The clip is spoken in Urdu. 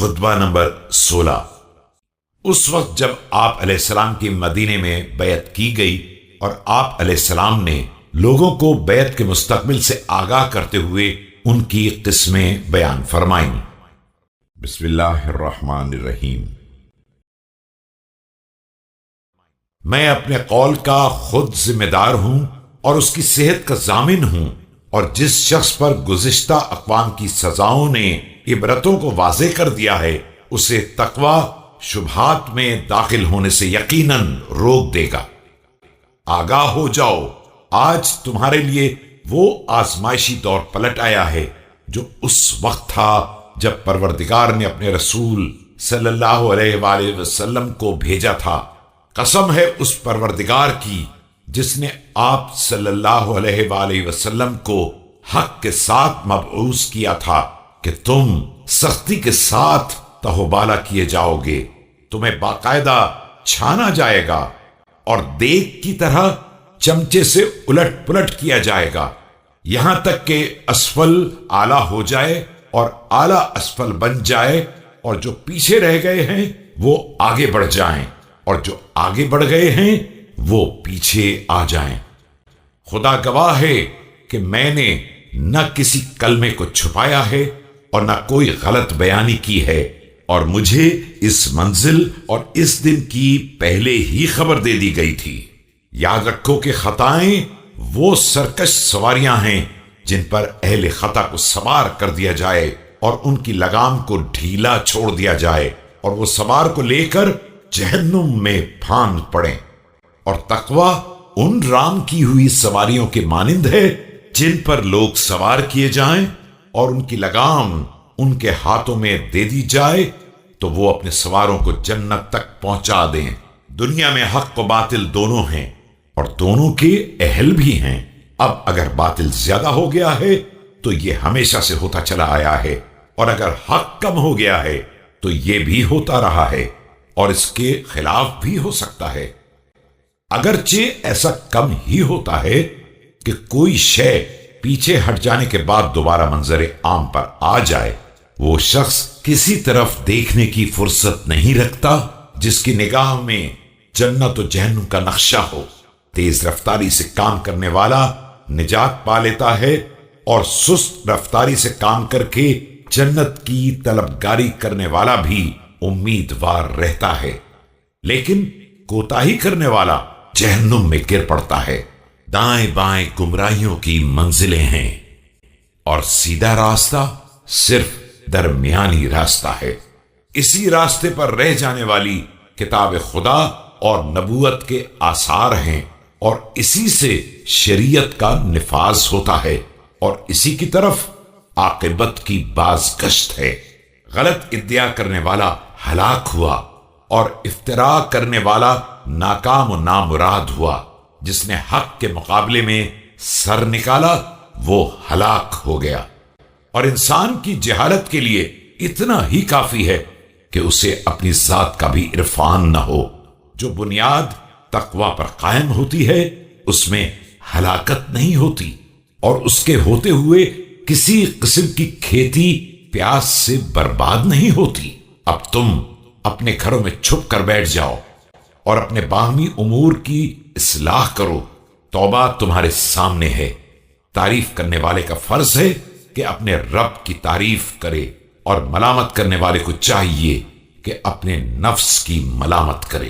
خطبہ نمبر 16۔ اس وقت جب آپ علیہ السلام کی مدینے میں بیعت کی گئی اور آپ علیہ السلام نے لوگوں کو بیعت کے مستقبل سے آگاہ کرتے ہوئے ان کی قسمیں بیان فرمائیں۔ بسم اللہ الرحمن الرحیم۔ میں اپنے قول کا خود ذمہ دار ہوں اور اس کی صحت کا ضامن ہوں، اور جس شخص پر گزشتہ اقوام کی سزاؤں نے عبرتوں کو واضح کر دیا ہے اسے تقوی شبہات میں داخل ہونے سے یقیناً روک دے گا۔ آگاہ ہو جاؤ، آج تمہارے لیے وہ آزمائشی دور پلٹ آیا ہے جو اس وقت تھا جب پروردگار نے اپنے رسول صلی اللہ علیہ وآلہ وسلم کو بھیجا تھا۔ قسم ہے اس پروردگار کی جس نے آپ صلی اللہ علیہ وآلہ وسلم کو حق کے ساتھ مبعوث کیا تھا کہ تم سختی کے ساتھ تہوبالا کیے جاؤ گے، تمہیں باقاعدہ چھانا جائے گا اور دیگ کی طرح چمچے سے الٹ پلٹ کیا جائے گا، یہاں تک کہ اسفل اعلیٰ ہو جائے اور اعلیٰ اسفل بن جائے، اور جو پیچھے رہ گئے ہیں وہ آگے بڑھ جائیں اور جو آگے بڑھ گئے ہیں وہ پیچھے آ جائیں۔ خدا گواہ ہے کہ میں نے نہ کسی کلمے کو چھپایا ہے اور نہ کوئی غلط بیانی کی ہے، اور مجھے اس منزل اور اس دن کی پہلے ہی خبر دے دی گئی تھی۔ یاد رکھو کہ خطائیں وہ سرکش سواریاں ہیں جن پر اہل خطا کو سوار کر دیا جائے اور ان کی لگام کو ڈھیلا چھوڑ دیا جائے، اور وہ سوار کو لے کر جہنم میں پھاند پڑیں، اور تقوی ان رام کی ہوئی سواریوں کے مانند ہے جن پر لوگ سوار کیے جائیں اور ان کی لگام ان کے ہاتھوں میں دے دی جائے تو وہ اپنے سواروں کو جنت تک پہنچا دیں۔ دنیا میں حق و باطل دونوں ہیں اور دونوں کے اہل بھی ہیں۔ اب اگر باطل زیادہ ہو گیا ہے تو یہ ہمیشہ سے ہوتا چلا آیا ہے، اور اگر حق کم ہو گیا ہے تو یہ بھی ہوتا رہا ہے اور اس کے خلاف بھی ہو سکتا ہے۔ اگرچہ ایسا کم ہی ہوتا ہے کہ کوئی شے پیچھے ہٹ جانے کے بعد دوبارہ منظر عام پر آ جائے، وہ شخص کسی طرف دیکھنے کی فرصت نہیں رکھتا جس کی نگاہ میں جنت و جہنم کا نقشہ ہو۔ تیز رفتاری سے کام کرنے والا نجات پا لیتا ہے، اور سست رفتاری سے کام کر کے جنت کی طلبگاری کرنے والا بھی امیدوار رہتا ہے، لیکن کوتاہی کرنے والا جہنم میں گر پڑتا ہے۔ دائیں بائیں گمراہیوں کی منزلیں ہیں اور سیدھا راستہ صرف درمیانی راستہ ہے۔ اسی راستے پر رہ جانے والی کتاب خدا اور نبوت کے آثار ہیں، اور اسی سے شریعت کا نفاذ ہوتا ہے، اور اسی کی طرف عاقبت کی بازگشت ہے۔ غلط ادعا کرنے والا ہلاک ہوا اور افتراء کرنے والا ناکام و نامراد ہوا۔ جس نے حق کے مقابلے میں سر نکالا وہ ہلاک ہو گیا۔ اور انسان کی جہالت کے لیے اتنا ہی کافی ہے کہ اسے اپنی ذات کا بھی عرفان نہ ہو۔ جو بنیاد تقوی پر قائم ہوتی ہے اس میں ہلاکت نہیں ہوتی، اور اس کے ہوتے ہوئے کسی قسم کی کھیتی پیاس سے برباد نہیں ہوتی۔ اب تم اپنے گھروں میں چھپ کر بیٹھ جاؤ اور اپنے باہمی امور کی اصلاح کرو۔ توبہ تمہارے سامنے ہے۔ تعریف کرنے والے کا فرض ہے کہ اپنے رب کی تعریف کرے، اور ملامت کرنے والے کو چاہیے کہ اپنے نفس کی ملامت کرے۔